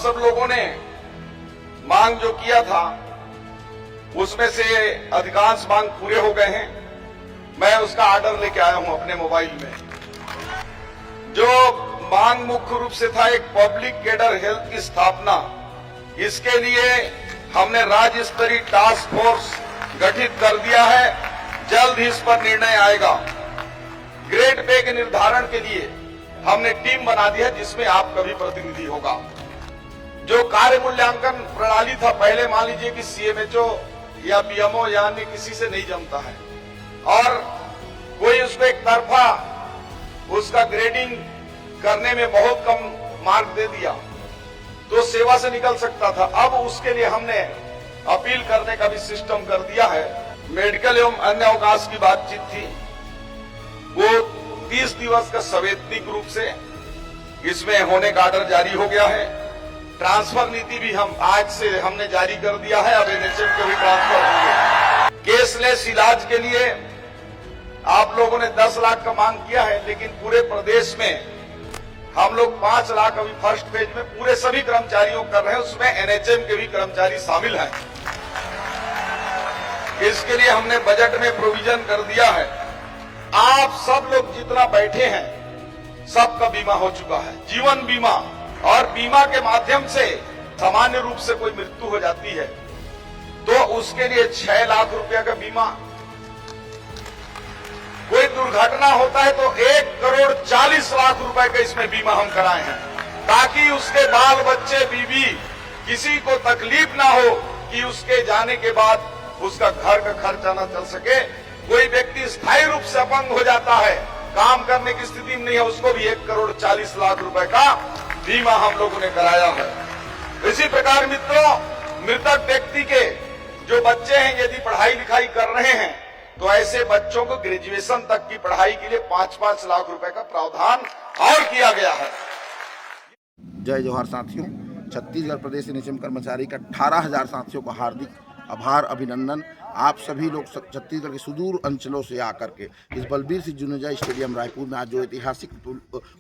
सब लोगों ने मांग जो किया था उसमें से अधिकांश मांग पूरे हो गए हैं। मैं उसका ऑर्डर लेके आया हूं अपने मोबाइल में। जो मांग मुख्य रूप से था एक पब्लिक कैडर हेल्थ की स्थापना, इसके लिए हमने राज्य स्तरीय टास्क फोर्स गठित कर दिया है। जल्द ही इस पर निर्णय आएगा। ग्रेड पे के निर्धारण के लिए हमने टीम बना दी है जिसमें आपका भी प्रतिनिधि होगा। जो कार्य मूल्यांकन प्रणाली था, पहले मान लीजिए कि सीएमएचओ या बीएमओ या अन्य किसी से नहीं जमता है और कोई उसको एक तरफा उसका ग्रेडिंग करने में बहुत कम मार्क दे दिया तो सेवा से निकल सकता था। अब उसके लिए हमने अपील करने का भी सिस्टम कर दिया है। मेडिकल एवं अन्य अवकाश की बातचीत थी, वो 30 दिवस का संवैधानिक रूप से इसमें होने का ऑर्डर जारी हो गया है। ट्रांसफर नीति भी हम आज से हमने जारी कर दिया है। अब एनएचएम के भी ट्रांसफर होंगे। केसलेस इलाज के लिए आप लोगों ने 10 लाख का मांग किया है, लेकिन पूरे प्रदेश में हम लोग 5 लाख अभी फर्स्ट फेज में पूरे सभी कर्मचारियों कर रहे हैं, उसमें एनएचएम के भी कर्मचारी शामिल हैं। इसके लिए हमने बजट में प्रोविजन कर दिया है। आप सब लोग जितना बैठे हैं सबका बीमा हो चुका है, जीवन बीमा, और बीमा के माध्यम से सामान्य रूप से कोई मृत्यु हो जाती है तो उसके लिए 6 लाख रुपया का बीमा। कोई दुर्घटना होता है तो 1,40,00,000 रुपए का इसमें बीमा हम कराए हैं, ताकि उसके बाल बच्चे बीवी किसी को तकलीफ ना हो कि उसके जाने के बाद उसका घर का खर्चा ना चल सके। कोई व्यक्ति स्थायी रूप से अपंग हो जाता है, काम करने की स्थिति में नहीं है, उसको भी 1,40,00,000 रुपए का बीमा हम लोगों ने कराया है। इसी प्रकार मित्रों, मृतक व्यक्ति के जो बच्चे हैं यदि पढ़ाई लिखाई कर रहे हैं तो ऐसे बच्चों को ग्रेजुएशन तक की पढ़ाई के लिए 5-5 लाख रुपए का प्रावधान और किया गया है। जय जोहार साथियों। छत्तीसगढ़ प्रदेश एनएचएम कर्मचारी का 18,000 साथियों को हार्दिक आभार, अभिनंदन। आप सभी लोग छत्तीसगढ़ के सुदूर अंचलों से आकर के इस बलबीर सिंह जुनेजा स्टेडियम रायपुर में आज जो ऐतिहासिक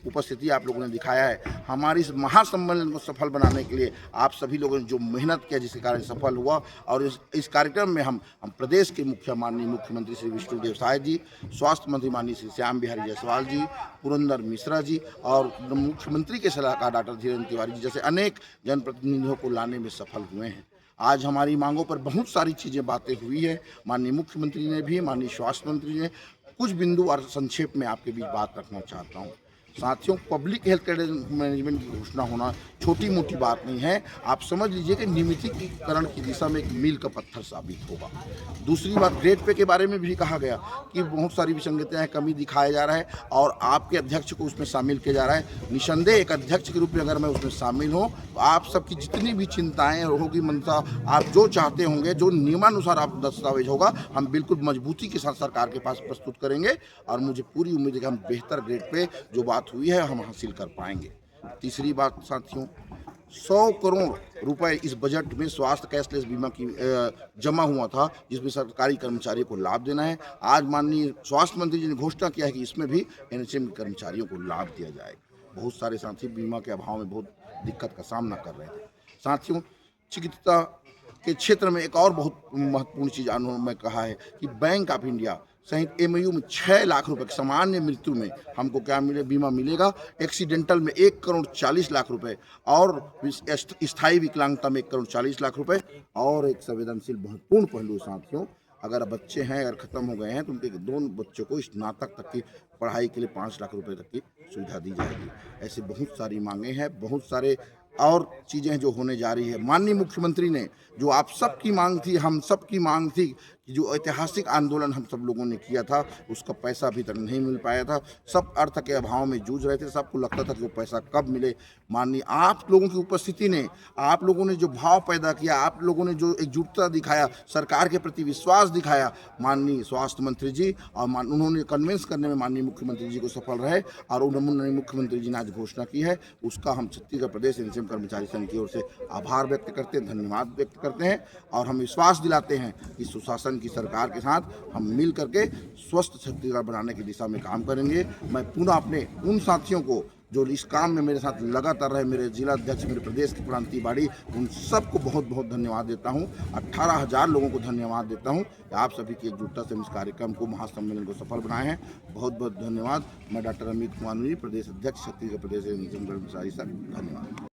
उपस्थिति आप लोगों ने दिखाया है, हमारी इस महासम्मेलन को सफल बनाने के लिए आप सभी लोगों ने जो मेहनत किया जिसके कारण सफल हुआ। और इस कार्यक्रम में हम प्रदेश के माननीय मुख्यमंत्री श्री विष्णुदेव साय जी, स्वास्थ्य मंत्री माननीय श्री श्याम बिहारी जायसवाल जी, पुरंदर मिश्रा जी और मुख्यमंत्री के सलाहकार डॉक्टर धीरेन्द्र तिवारी जी जैसे अनेक जनप्रतिनिधियों को लाने में सफल हुए हैं। आज हमारी मांगों पर बहुत सारी चीज़ें बातें हुई है। माननीय मुख्यमंत्री ने भी, माननीय स्वास्थ्य मंत्री ने कुछ बिंदु और संक्षेप में आपके बीच बात रखना चाहता हूँ। साथियों, पब्लिक हेल्थ केयर मैनेजमेंट की घोषणा होना छोटी मोटी बात नहीं है। आप समझ लीजिए कि नियमितीकरण की दिशा में एक मील का पत्थर साबित होगा। दूसरी बात, ग्रेड पे के बारे में भी कहा गया कि बहुत सारी विसंगतियाँ, कमी दिखाया जा रहा है और आपके अध्यक्ष को उसमें शामिल किया जा रहा है। निसंदेह एक अध्यक्ष के रूप में अगर मैं उसमें शामिल हूँ तो आप सबकी जितनी भी चिंताएँ होगी, मनसा, आप जो चाहते होंगे, जो नियमानुसार आप दस्तावेज होगा, हम बिल्कुल मजबूती के साथ सरकार के पास प्रस्तुत करेंगे और मुझे पूरी उम्मीद है कि हम बेहतर ग्रेड पे जो बात हुई है हम हासिल कर पाएंगे। तीसरी बात साथियों, 100 करोड़ रुपए इस बजट में स्वास्थ्य कैशलेस बीमा की जमा हुआ था, जिसमें सरकारी कर्मचारियों को लाभ देना है। आज माननीय स्वास्थ्य मंत्री जी ने घोषणा किया है कि इसमें भी एनएचएम कर्मचारियों को लाभ दिया जाएगा। बहुत सारे साथी बीमा के अभाव में बहुत दिक्कत का सामना कर रहे थे। साथियों, चिकित्सा के क्षेत्र में एक और बहुत महत्वपूर्ण चीज़ मैं कहा है कि बैंक ऑफ इंडिया सहित एमयू में 6 लाख रुपए सामान्य मृत्यु में हमको क्या मिले, बीमा मिलेगा। एक्सीडेंटल में 1,40,00,000 रुपए और स्थायी विकलांगता में 1,40,00,000 रुपए। और एक संवेदनशील महत्वपूर्ण पहलू साथियों, अगर बच्चे हैं, अगर ख़त्म हो गए हैं तो उनके 2 बच्चों को स्नातक तक की पढ़ाई के लिए 5 लाख रुपए तक की सुविधा दी जाएगी। ऐसी बहुत सारी मांगें हैं, बहुत सारे और चीज़ें जो होने जा रही है। माननीय मुख्यमंत्री ने जो आप सबकी मांग थी, हम सबकी मांग थी कि जो ऐतिहासिक आंदोलन हम सब लोगों ने किया था उसका पैसा अभी तक नहीं मिल पाया था। सब अर्थ के अभाव में जूझ रहे थे, सबको लगता था कि वो पैसा कब मिले। माननीय आप लोगों की उपस्थिति ने, आप लोगों ने जो भाव पैदा किया, आप लोगों ने जो एकजुटता दिखाया, सरकार के प्रति विश्वास दिखाया, माननीय स्वास्थ्य मंत्री जी और उन्होंने कन्विंस करने में माननीय मुख्यमंत्री जी को सफल रहे और उन्होंने मुख्यमंत्री जी ने आज घोषणा की है, उसका हम छत्तीसगढ़ प्रदेश एनएचएम कर्मचारी संघ की ओर से आभार व्यक्त करते हैं, धन्यवाद व्यक्त करते हैं और हम विश्वास दिलाते हैं कि सुशासन की सरकार के साथ हम मिल करके स्वस्थ छत्तीसगढ़ बनाने की दिशा में काम करेंगे। मैं पुनः अपने उन साथियों को जो इस काम में मेरे साथ लगातार रहे, मेरे जिला अध्यक्ष, मेरे प्रदेश की प्रांतीय बाड़ी, उन सबको बहुत बहुत धन्यवाद देता हूँ। 18,000 लोगों को धन्यवाद देता हूँ कि आप सभी की एकजुटता से हम इस कार्यक्रम को, महासम्मेलन को सफल बनाए हैं। बहुत बहुत धन्यवाद। मैं डॉक्टर अमित कुमार, प्रदेश अध्यक्ष, छत्तीसगढ़ प्रदेश निजाम कर्मचारी संघ। धन्यवाद।